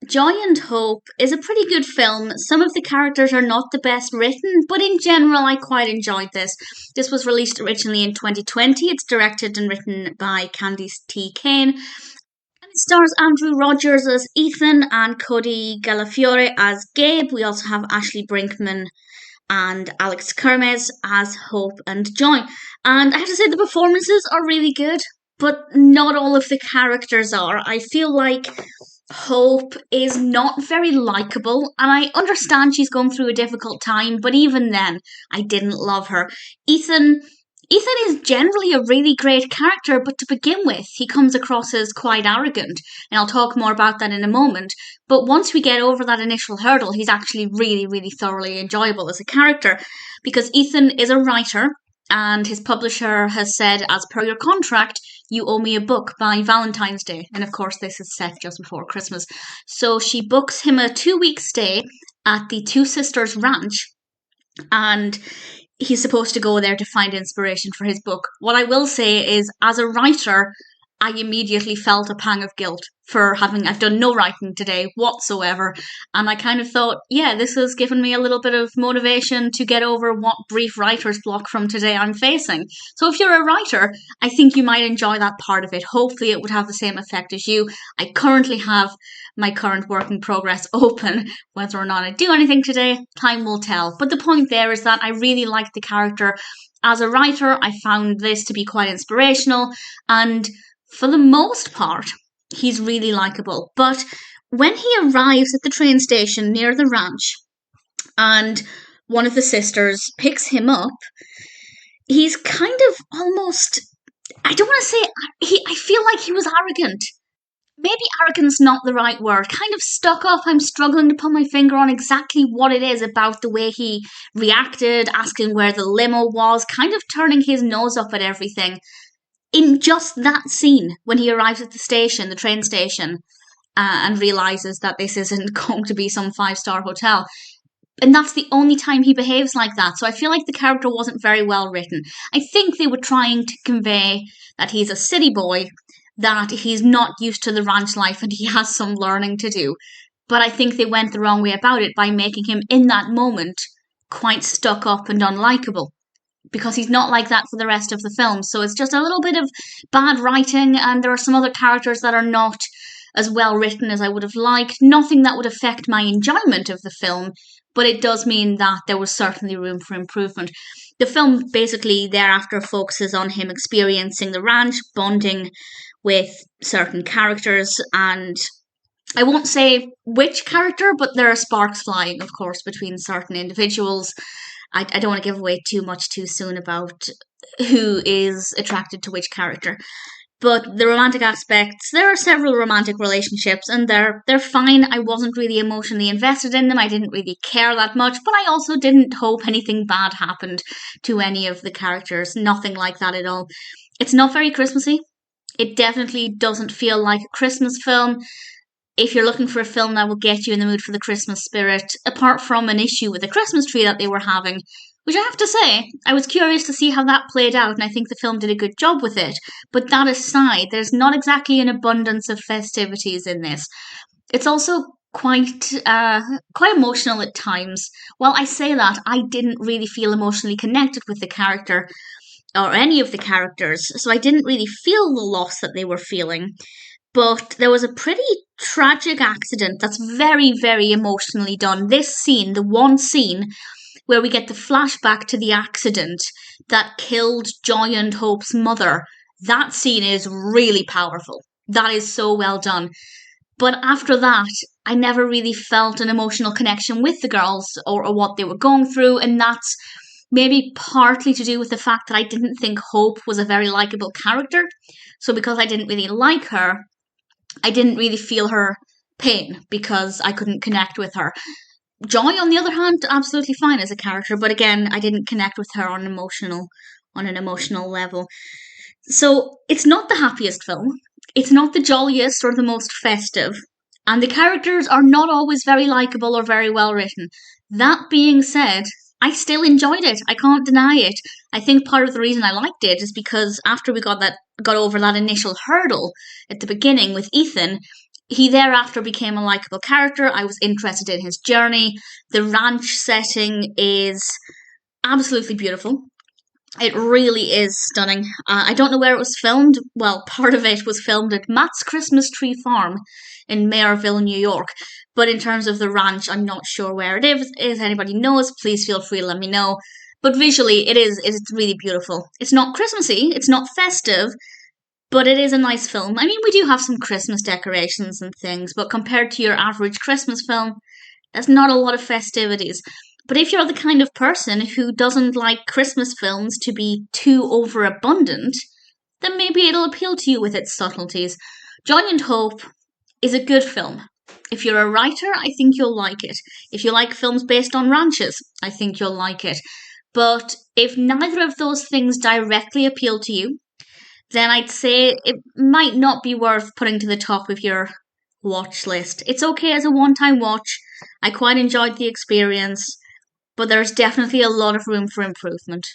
Joy and Hope is a pretty good film. Some of the characters are not the best written, but in general, I quite enjoyed this. This was released originally in 2020. It's directed and written by Candice Cain. And it stars Andrew Rogers as Ethan and Cody Calafiore as Gabe. We also have Ashley Brinkman and Alix Kermes as Hope and Joy. And I have to say, the performances are really good, but not all of the characters are. I feel like Hope is not very likable, and I understand she's going through a difficult time, but even then, I didn't love her. Ethan is generally a really great character, but to begin with, he comes across as quite arrogant, and I'll talk more about that in a moment. But once we get over that initial hurdle, he's actually really, really thoroughly enjoyable as a character, because Ethan is a writer, and his publisher has said, as per your contract, you owe me a book by Valentine's Day. And of course, this is set just before Christmas. So she books him a 2-week stay at the Two Sisters Ranch, and he's supposed to go there to find inspiration for his book. What I will say is, as a writer, I immediately felt a pang of guilt for I've done no writing today whatsoever. And I kind of thought, yeah, this has given me a little bit of motivation to get over what brief writer's block from today I'm facing. So if you're a writer, I think you might enjoy that part of it. Hopefully it would have the same effect as you. I currently have my current work in progress open. Whether or not I do anything today, time will tell. But the point there is that I really liked the character. As a writer, I found this to be quite inspirational, and for the most part, he's really likable. But when he arrives at the train station near the ranch and one of the sisters picks him up, he's kind of almost, I don't want to say, I feel like he was arrogant. Maybe arrogance not the right word. Kind of stuck up. I'm struggling to put my finger on exactly what it is about the way he reacted, asking where the limo was, kind of turning his nose up at everything. In just that scene, when he arrives at the station, the train station, and realises that this isn't going to be some 5-star hotel. And that's the only time he behaves like that. So I feel like the character wasn't very well written. I think they were trying to convey that he's a city boy, that he's not used to the ranch life and he has some learning to do. But I think they went the wrong way about it by making him, in that moment, quite stuck up and unlikable, because he's not like that for the rest of the film. So it's just a little bit of bad writing, and there are some other characters that are not as well written as I would have liked. Nothing that would affect my enjoyment of the film, but it does mean that there was certainly room for improvement. The film basically thereafter focuses on him experiencing the ranch, bonding with certain characters, and I won't say which character, but there are sparks flying, of course, between certain individuals. I don't want to give away too much too soon about who is attracted to which character. But the romantic aspects, there are several romantic relationships, and they're fine. I wasn't really emotionally invested in them. I didn't really care that much, but I also didn't hope anything bad happened to any of the characters. Nothing like that at all. It's not very Christmassy. It definitely doesn't feel like a Christmas film. If you're looking for a film that will get you in the mood for the Christmas spirit, apart from an issue with the Christmas tree that they were having, which I have to say, I was curious to see how that played out, and I think the film did a good job with it. But that aside, there's not exactly an abundance of festivities in this. It's also quite emotional at times. While I say that, I didn't really feel emotionally connected with the character or any of the characters, so I didn't really feel the loss that they were feeling. But there was a pretty tragic accident that's very, very emotionally done. This scene, the one scene where we get the flashback to the accident that killed Joy and Hope's mother, that scene is really powerful. That is so well done. But after that, I never really felt an emotional connection with the girls or what they were going through, and that's maybe partly to do with the fact that I didn't think Hope was a very likable character. So because I didn't really like her, I didn't really feel her pain because I couldn't connect with her. Joy, on the other hand, absolutely fine as a character, but again, I didn't connect with her on an emotional level. So it's not the happiest film. It's not the jolliest or the most festive, and the characters are not always very likable or very well written. That being said, I still enjoyed it. I can't deny it. I think part of the reason I liked it is because after we got over that initial hurdle at the beginning with Ethan, He thereafter became a likable character. I was interested in his journey. The ranch setting is absolutely beautiful. It really is stunning. I don't know where it was filmed. Well, part of it was filmed at Matt's Christmas Tree Farm in Mayorville, New York. But in terms of the ranch, I'm not sure where it is. If anybody knows, please feel free to let me know. But visually, it's really beautiful. It's not Christmassy, it's not festive, but it is a nice film. I mean, we do have some Christmas decorations and things, but compared to your average Christmas film, there's not a lot of festivities. But if you're the kind of person who doesn't like Christmas films to be too overabundant, then maybe it'll appeal to you with its subtleties. Joy and Hope is a good film. If you're a writer, I think you'll like it. If you like films based on ranches, I think you'll like it. But if neither of those things directly appeal to you, then I'd say it might not be worth putting to the top of your watch list. It's okay as a one-time watch. I quite enjoyed the experience, but there's definitely a lot of room for improvement.